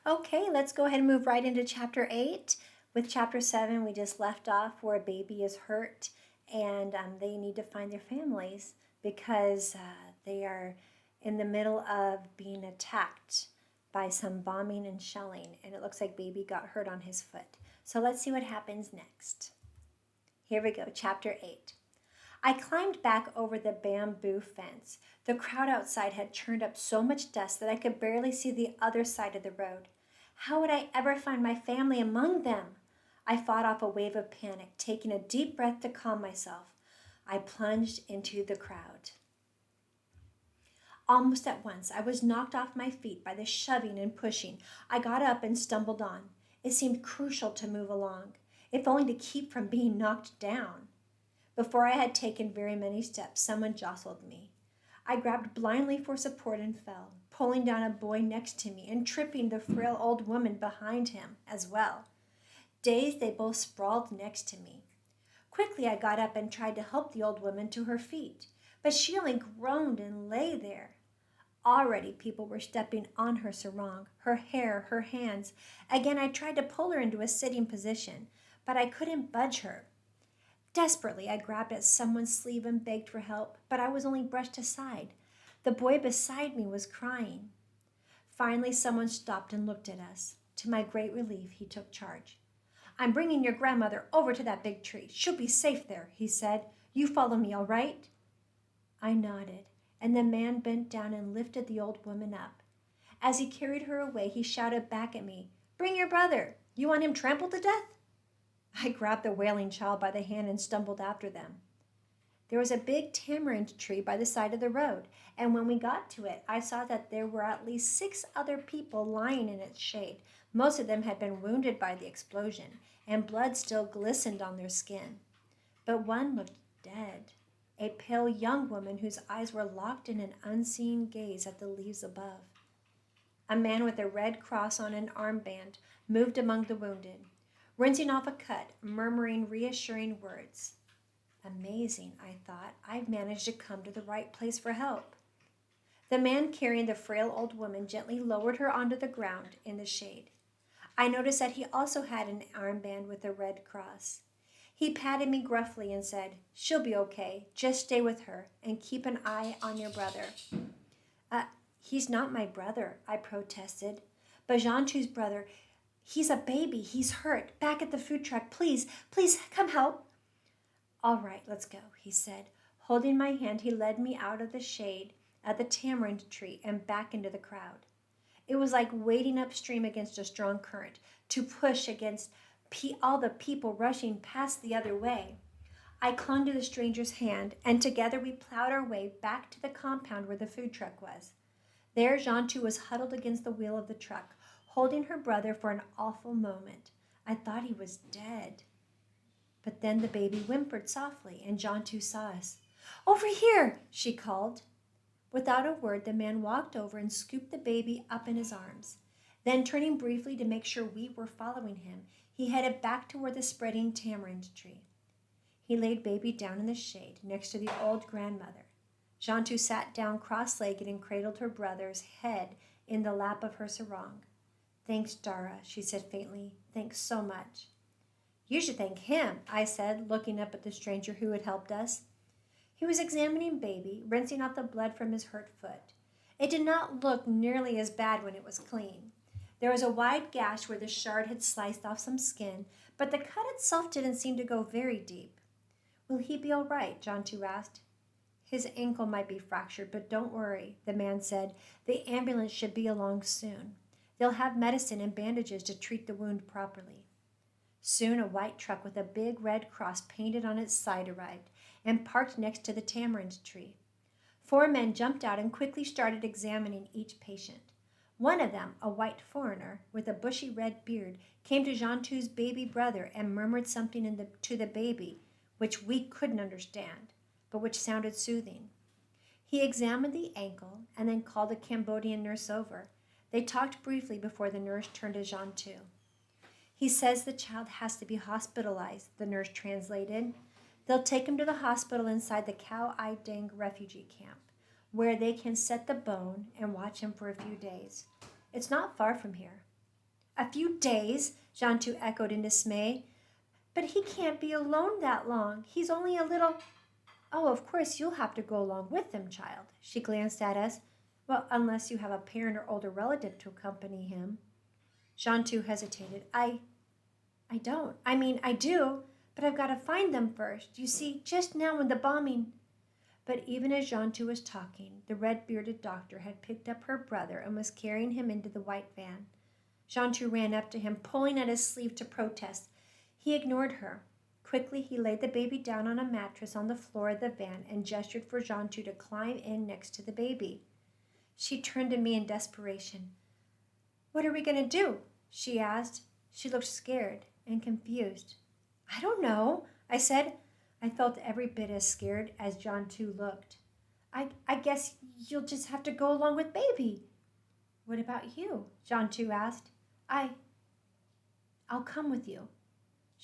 Okay, let's go ahead and move right into chapter 8. With chapter 7, we just left off where a baby is hurt and they need to find their families because they are in the middle of being attacked by some bombing and shelling, and it looks like baby got hurt on his foot. So let's see what happens next. Here we go, chapter 8. I climbed back over the bamboo fence. The crowd outside had churned up so much dust that I could barely see the other side of the road. How would I ever find my family among them? I fought off a wave of panic, taking a deep breath to calm myself. I plunged into the crowd. Almost at once, I was knocked off my feet by the shoving and pushing. I got up and stumbled on. It seemed crucial to move along, if only to keep from being knocked down. Before I had taken very many steps, someone jostled me. I grabbed blindly for support and fell, pulling down a boy next to me and tripping the frail old woman behind him as well. Dazed, they both sprawled next to me. Quickly, I got up and tried to help the old woman to her feet, but she only groaned and lay there. Already people were stepping on her sarong, her hair, her hands. Again, I tried to pull her into a sitting position, but I couldn't budge her. Desperately, I grabbed at someone's sleeve and begged for help, but I was only brushed aside. The boy beside me was crying. Finally, someone stopped and looked at us. To my great relief, he took charge. I'm bringing your grandmother over to that big tree. She'll be safe there, he said. You follow me, all right? I nodded, and the man bent down and lifted the old woman up. As he carried her away, he shouted back at me, Bring your brother. You want him trampled to death? I grabbed the wailing child by the hand and stumbled after them. There was a big tamarind tree by the side of the road, and when we got to it, I saw that there were at least 6 other people lying in its shade. Most of them had been wounded by the explosion, and blood still glistened on their skin. But one looked dead, a pale young woman whose eyes were locked in an unseeing gaze at the leaves above. A man with a red cross on an armband moved among the wounded, rinsing off a cut, murmuring reassuring words. Amazing, I thought. I've managed to come to the right place for help. The man carrying the frail old woman gently lowered her onto the ground in the shade. I noticed that he also had an armband with a red cross. He patted me gruffly and said, She'll be okay. Just stay with her and keep an eye on your brother. He's not my brother, I protested. But Jantu's brother, he's a baby. He's hurt. Back at the food truck. Please, please come help. All right, let's go, he said. Holding my hand, he led me out of the shade at the tamarind tree and back into the crowd. It was like wading upstream against a strong current, to push against all the people rushing past the other way. I clung to the stranger's hand, and together we plowed our way back to the compound where the food truck was. There, Jantu was huddled against the wheel of the truck, holding her brother for an awful moment. I thought he was dead. But then the baby whimpered softly, and Jantu saw us. Over here, she called. Without a word, the man walked over and scooped the baby up in his arms. Then, turning briefly to make sure we were following him, he headed back toward the spreading tamarind tree. He laid baby down in the shade next to the old grandmother. Jantu sat down cross-legged and cradled her brother's head in the lap of her sarong. Thanks, Dara, she said faintly. Thanks so much. You should thank him, I said, looking up at the stranger who had helped us. He was examining baby, rinsing off the blood from his hurt foot. It did not look nearly as bad when it was clean. There was a wide gash where the shard had sliced off some skin, but the cut itself didn't seem to go very deep. Will he be all right? Jantu asked. His ankle might be fractured, but don't worry, the man said. The ambulance should be along soon. They'll have medicine and bandages to treat the wound properly. Soon a white truck with a big red cross painted on its side arrived and parked next to the tamarind tree. 4 men jumped out and quickly started examining each patient. One of them, a white foreigner with a bushy red beard, came to Jantu's baby brother and murmured something to the baby, which we couldn't understand, but which sounded soothing. He examined the ankle and then called a Cambodian nurse over. They talked briefly before the nurse turned to Jantu. He says the child has to be hospitalized, the nurse translated. They'll take him to the hospital inside the Khao Ai Dang refugee camp, where they can set the bone and watch him for a few days. It's not far from here. A few days, Jantu echoed in dismay. But he can't be alone that long. He's only a little. Oh, of course you'll have to go along with him, child. She glanced at us. Well, unless you have a parent or older relative to accompany him. Jantu hesitated. I don't. I mean, I do, but I've got to find them first. You see, just now when the bombing. But even as Jantu was talking, the red-bearded doctor had picked up her brother and was carrying him into the white van. Jantu ran up to him, pulling at his sleeve to protest. He ignored her. Quickly, he laid the baby down on a mattress on the floor of the van and gestured for Jantu to climb in next to the baby. She turned to me in desperation. What are we going to do? She asked. She looked scared and confused. I don't know, I said. I felt every bit as scared as Jantu looked. I guess you'll just have to go along with baby. What about you? Jantu asked. I'll come with you.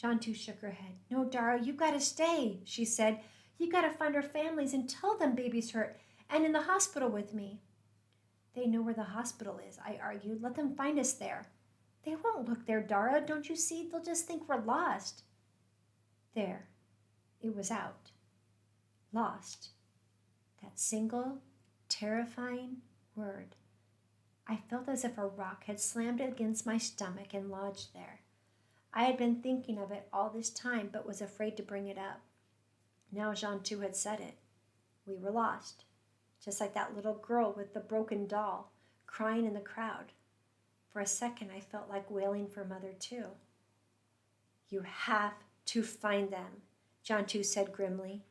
Jantu shook her head. No, Dara, you gotta stay, she said. You gotta find our families and tell them baby's hurt and in the hospital with me. They know where the hospital is, I argued. Let them find us there. They won't look there, Dara. Don't you see? They'll just think we're lost. There. It was out. Lost. That single, terrifying word. I felt as if a rock had slammed against my stomach and lodged there. I had been thinking of it all this time, but was afraid to bring it up. Now Jantu had said it. We were lost. Just like that little girl with the broken doll, crying in the crowd. For a second, I felt like wailing for Mother, too. You have to find them, Jantu said grimly.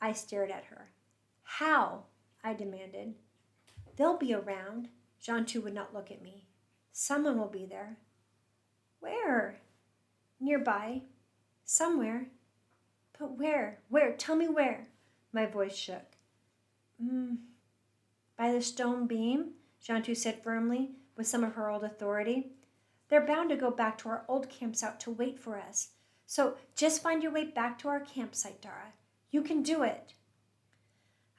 I stared at her. How? I demanded. They'll be around. Jantu would not look at me. Someone will be there. Where? Nearby. Somewhere. But where? Where? Tell me where. My voice shook. By the stone beam, Jantu said firmly, with some of her old authority. They're bound to go back to our old campsite to wait for us. So just find your way back to our campsite, Dara. You can do it.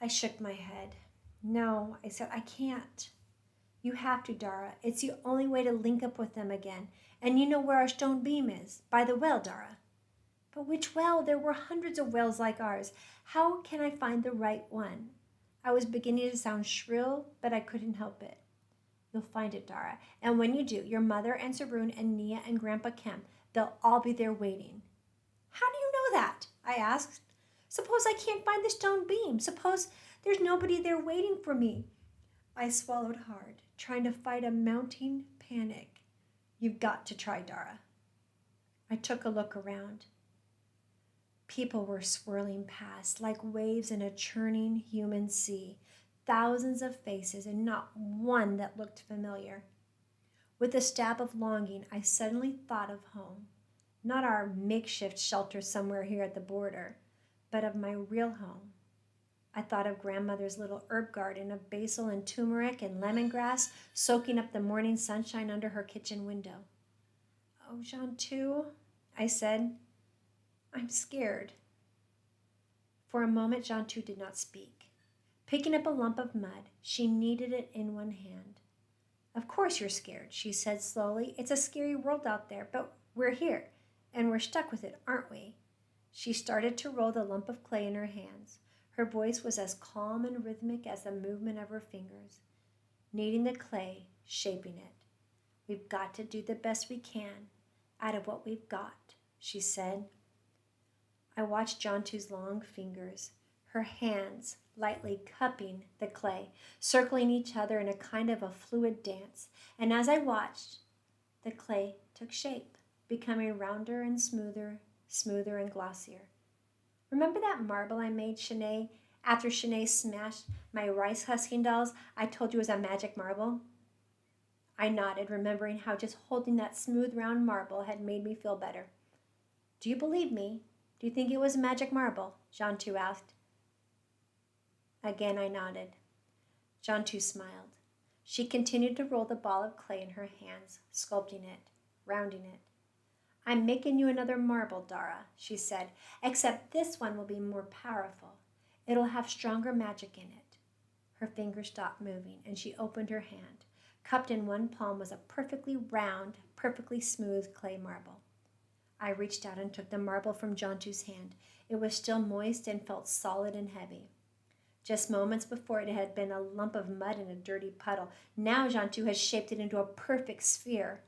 I shook my head. No, I said, I can't. You have to, Dara. It's the only way to link up with them again. And you know where our stone beam is. By the well, Dara. But which well? There were hundreds of wells like ours. How can I find the right one? I was beginning to sound shrill, but I couldn't help it. You'll find it, Dara. And when you do, your mother and Saroon and Nia and Grandpa Kemp, they'll all be there waiting. How do you know that? I asked. Suppose I can't find the stone beam. Suppose there's nobody there waiting for me. I swallowed hard, trying to fight a mounting panic. You've got to try, Dara. I took a look around. People were swirling past like waves in a churning human sea. Thousands of faces and not one that looked familiar. With a stab of longing, I suddenly thought of home. Not our makeshift shelter somewhere here at the border, but of my real home. I thought of grandmother's little herb garden of basil and turmeric and lemongrass soaking up the morning sunshine under her kitchen window. Oh, Jantu, I said, I'm scared. For a moment, Jantu did not speak. Picking up a lump of mud, she kneaded it in one hand. Of course you're scared, she said slowly. It's a scary world out there, but we're here, and we're stuck with it, aren't we? She started to roll the lump of clay in her hands. Her voice was as calm and rhythmic as the movement of her fingers. Kneading the clay, shaping it. We've got to do the best we can out of what we've got, she said. I watched Jantu's long fingers, her hands lightly cupping the clay, circling each other in a kind of a fluid dance. And as I watched, the clay took shape, becoming rounder and smoother and glossier. Remember that marble I made Shanae after Shanae smashed my rice husking dolls? I told you it was a magic marble. I nodded, remembering how just holding that smooth round marble had made me feel better. Do you believe me? Do you think it was a magic marble? Jantu asked. Again I nodded. Jantu smiled. She continued to roll the ball of clay in her hands, sculpting it, rounding it. I'm making you another marble, Dara, she said, except this one will be more powerful. It'll have stronger magic in it. Her fingers stopped moving, and she opened her hand. Cupped in one palm was a perfectly round, perfectly smooth clay marble. I reached out and took the marble from Jontu's hand. It was still moist and felt solid and heavy. Just moments before, it had been a lump of mud in a dirty puddle. Now Jontu has shaped it into a perfect sphere.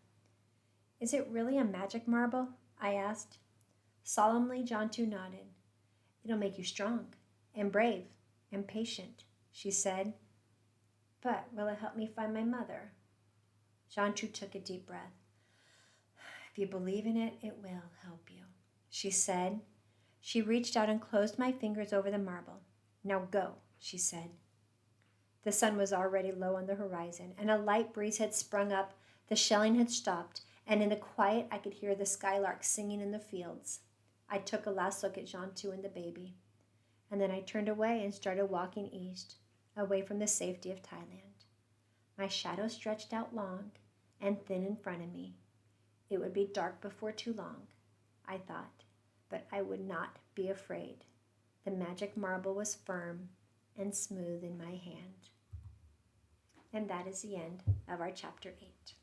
Is it really a magic marble? I asked. Solemnly, Jontu nodded. It'll make you strong and brave and patient, she said. But will it help me find my mother? Jontu took a deep breath. If you believe in it, it will help you, she said. She reached out and closed my fingers over the marble. Now go, she said. The sun was already low on the horizon, and a light breeze had sprung up. The shelling had stopped, and in the quiet I could hear the skylarks singing in the fields. I took a last look at Jontu and the baby, and then I turned away and started walking east, away from the safety of Thailand. My shadow stretched out long and thin in front of me. It would be dark before too long, I thought, but I would not be afraid. The magic marble was firm and smooth in my hand. And that is the end of our chapter 8.